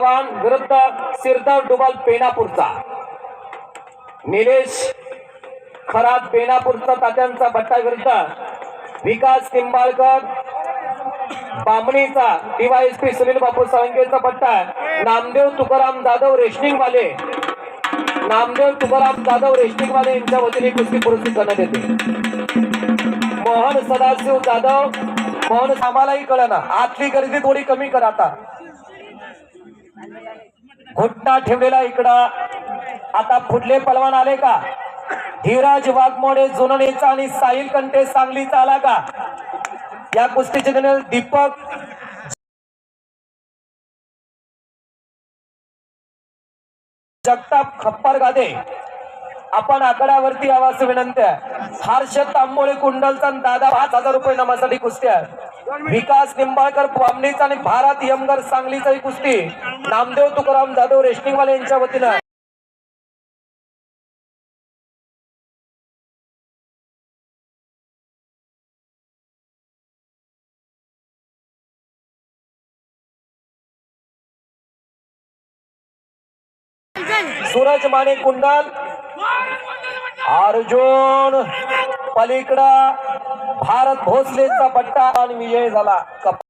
विरुद्ध सिरदव डुबल बेनापूरचा निलेश खरात बेनापूरचा तात्यांचा बट्टा विरुद्ध विकास निंबाळकर बामणीचा डीवायएसपी सुनील बापू साळंगेचा बट्टा नामदेव तुकाराम जाधव रेशनिंगवाले यांच्या वतीने कुस्ती पुरस्कृत करण्यात येते। मोहन सदाशिव जाधव मोहन आम्हालाही कळना आतली गर्दी थोडी कमी करा आता घोटना ठेवलेला इकडं आता पुढले पलवान आले का धीराज वाघमोडे जुननेचा आणि साहिल कंटे सांगलीचा आला का या कुस्तीचे जनरल दीपक जगताप खप्पर गादे आपण आकड्यावरती यावं विनंती आहे। हर्षद तांबोळे कुंडलचा दादा 5000 रुपये नामासाठी कुस्ती आहे। विकास निंबाळकर बामणीचा आणि भारत यमगर सांगलीचा ही कुस्ती नामदेव तुकाराम जाधव रेशनिंगवाले यांच्या वतीने सूरज माने कुंडल अर्जुन पलीकडा भारत भोसलेचा पट्टा आणि विजय झाला।